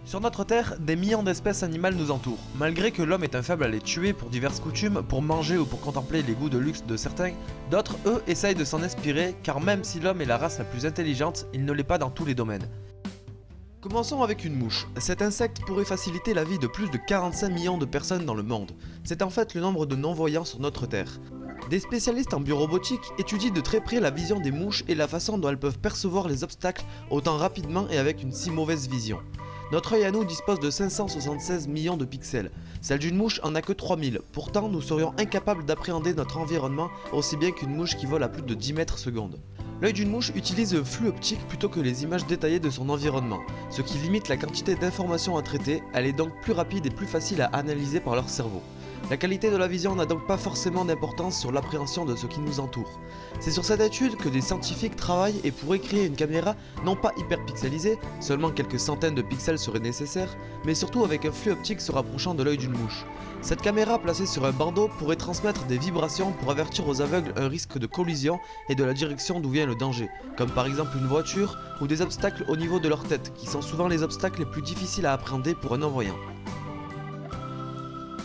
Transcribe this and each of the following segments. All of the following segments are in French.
Sur notre Terre, des millions d'espèces animales nous entourent. Malgré que l'homme est un faible à les tuer pour diverses coutumes, pour manger ou pour contempler les goûts de luxe de certains, d'autres, eux, essayent de s'en inspirer, car même si l'homme est la race la plus intelligente, il ne l'est pas dans tous les domaines. Commençons avec une mouche. Cet insecte pourrait faciliter la vie de plus de 45 millions de personnes dans le monde. C'est en fait le nombre de non-voyants sur notre Terre. Des spécialistes en biorobotique étudient de très près la vision des mouches et la façon dont elles peuvent percevoir les obstacles autant rapidement et avec une si mauvaise vision. Notre œil à nous dispose de 576 millions de pixels. Celle d'une mouche en a que 3000. Pourtant, nous serions incapables d'appréhender notre environnement aussi bien qu'une mouche qui vole à plus de 10 mètres secondes. L'œil d'une mouche utilise le flux optique plutôt que les images détaillées de son environnement, ce qui limite la quantité d'informations à traiter. Elle est donc plus rapide et plus facile à analyser par leur cerveau. La qualité de la vision n'a donc pas forcément d'importance sur l'appréhension de ce qui nous entoure. C'est sur cette étude que des scientifiques travaillent et pourraient créer une caméra non pas hyper pixelisée, seulement quelques centaines de pixels seraient nécessaires, mais surtout avec un flux optique se rapprochant de l'œil d'une mouche. Cette caméra placée sur un bandeau pourrait transmettre des vibrations pour avertir aux aveugles un risque de collision et de la direction d'où vient le danger, comme par exemple une voiture ou des obstacles au niveau de leur tête, qui sont souvent les obstacles les plus difficiles à appréhender pour un non-voyant.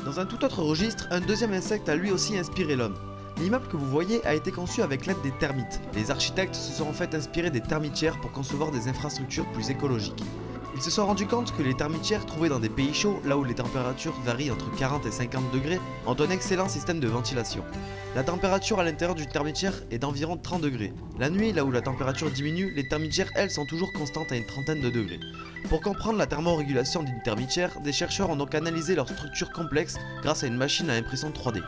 Dans un tout autre registre, un deuxième insecte a lui aussi inspiré l'homme. L'immeuble que vous voyez a été conçu avec l'aide des termites. Les architectes se sont en fait inspirés des termitières pour concevoir des infrastructures plus écologiques. Ils se sont rendus compte que les termitières trouvées dans des pays chauds, là où les températures varient entre 40 et 50 degrés, ont un excellent système de ventilation. La température à l'intérieur d'une termitière est d'environ 30 degrés. La nuit, là où la température diminue, les termitières elles sont toujours constantes à une trentaine de degrés. Pour comprendre la thermorégulation d'une termitière, des chercheurs ont donc analysé leur structure complexe grâce à une machine à impression 3D.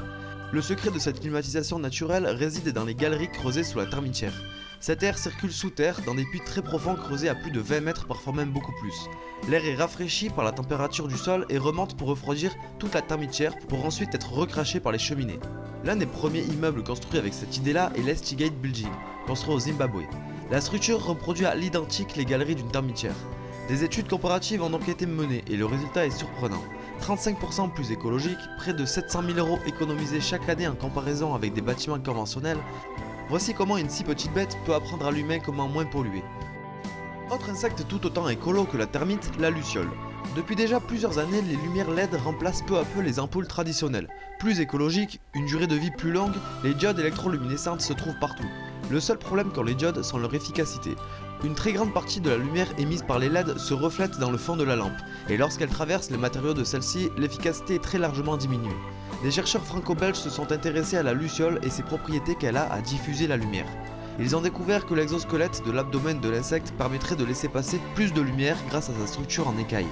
Le secret de cette climatisation naturelle réside dans les galeries creusées sous la termitière. Cet air circule sous terre dans des puits très profonds creusés à plus de 20 mètres, parfois même beaucoup plus. L'air est rafraîchi par la température du sol et remonte pour refroidir toute la termitière pour ensuite être recraché par les cheminées. L'un des premiers immeubles construits avec cette idée-là est l'Estigate Building, construit au Zimbabwe. La structure reproduit à l'identique les galeries d'une termitière. Des études comparatives ont donc été menées et le résultat est surprenant. 35% plus écologique, près de 700 000 € économisés chaque année en comparaison avec des bâtiments conventionnels. Voici comment une si petite bête peut apprendre à l'humain comment moins polluer. Autre insecte tout autant écolo que la termite, la luciole. Depuis déjà plusieurs années, les lumières LED remplacent peu à peu les ampoules traditionnelles. Plus écologiques, une durée de vie plus longue, les diodes électroluminescentes se trouvent partout. Le seul problème qu'ont les diodes sont leur efficacité. Une très grande partie de la lumière émise par les LED se reflète dans le fond de la lampe, et lorsqu'elle traverse les matériaux de celle-ci, l'efficacité est très largement diminuée. Des chercheurs franco-belges se sont intéressés à la luciole et ses propriétés qu'elle a à diffuser la lumière. Ils ont découvert que l'exosquelette de l'abdomen de l'insecte permettrait de laisser passer plus de lumière grâce à sa structure en écaille.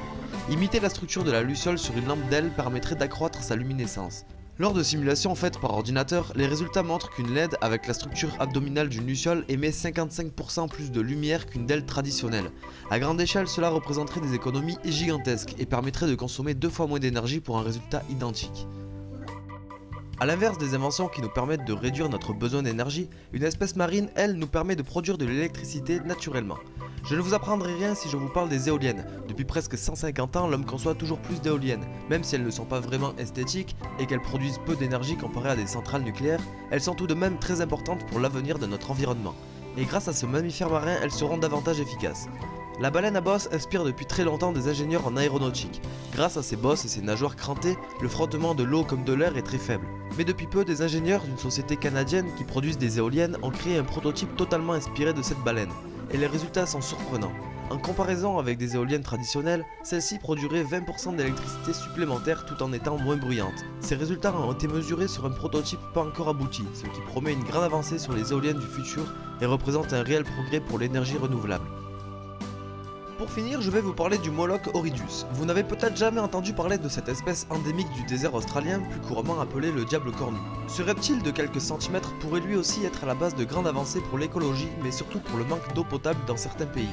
Imiter la structure de la luciole sur une lampe d'aile permettrait d'accroître sa luminescence. Lors de simulations faites par ordinateur, les résultats montrent qu'une LED avec la structure abdominale d'une luciole émet 55% plus de lumière qu'une DEL traditionnelle. À grande échelle, cela représenterait des économies gigantesques et permettrait de consommer 2 fois moins d'énergie pour un résultat identique. A l'inverse des inventions qui nous permettent de réduire notre besoin d'énergie, une espèce marine, elle, nous permet de produire de l'électricité naturellement. Je ne vous apprendrai rien si je vous parle des éoliennes. Depuis presque 150 ans, l'homme conçoit toujours plus d'éoliennes. Même si elles ne sont pas vraiment esthétiques et qu'elles produisent peu d'énergie comparée à des centrales nucléaires, elles sont tout de même très importantes pour l'avenir de notre environnement. Et grâce à ce mammifère marin, elles seront davantage efficaces. La baleine à bosse inspire depuis très longtemps des ingénieurs en aéronautique. Grâce à ses bosses et ses nageoires crantées, le frottement de l'eau comme de l'air est très faible. Mais depuis peu, des ingénieurs d'une société canadienne qui produisent des éoliennes ont créé un prototype totalement inspiré de cette baleine. Et les résultats sont surprenants. En comparaison avec des éoliennes traditionnelles, celles-ci produiraient 20% d'électricité supplémentaire tout en étant moins bruyantes. Ces résultats ont été mesurés sur un prototype pas encore abouti, ce qui promet une grande avancée sur les éoliennes du futur et représente un réel progrès pour l'énergie renouvelable. Pour finir, je vais vous parler du Moloch horridus. Vous n'avez peut-être jamais entendu parler de cette espèce endémique du désert australien, plus couramment appelée le diable cornu. Ce reptile de quelques centimètres pourrait lui aussi être à la base de grandes avancées pour l'écologie, mais surtout pour le manque d'eau potable dans certains pays.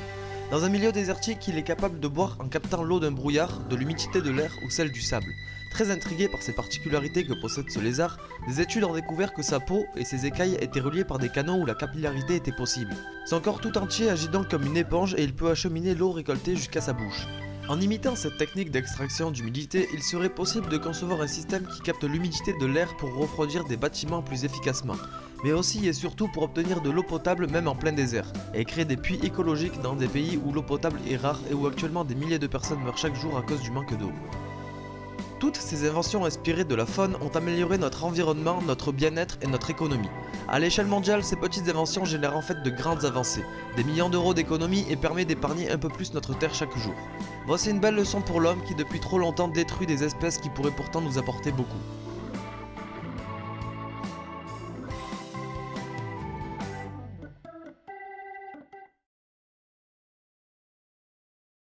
Dans un milieu désertique, il est capable de boire en captant l'eau d'un brouillard, de l'humidité de l'air ou celle du sable. Très intrigué par ces particularités que possède ce lézard, des études ont découvert que sa peau et ses écailles étaient reliées par des canaux où la capillarité était possible. Son corps tout entier agit donc comme une éponge et il peut acheminer l'eau récoltée jusqu'à sa bouche. En imitant cette technique d'extraction d'humidité, il serait possible de concevoir un système qui capte l'humidité de l'air pour refroidir des bâtiments plus efficacement. mais aussi et surtout pour obtenir de l'eau potable même en plein désert, et créer des puits écologiques dans des pays où l'eau potable est rare et où actuellement des milliers de personnes meurent chaque jour à cause du manque d'eau. Toutes ces inventions inspirées de la faune ont amélioré notre environnement, notre bien-être et notre économie. À l'échelle mondiale, ces petites inventions génèrent en fait de grandes avancées, des millions d'euros d'économie et permettent d'épargner un peu plus notre terre chaque jour. Voici une belle leçon pour l'homme qui depuis trop longtemps détruit des espèces qui pourraient pourtant nous apporter beaucoup.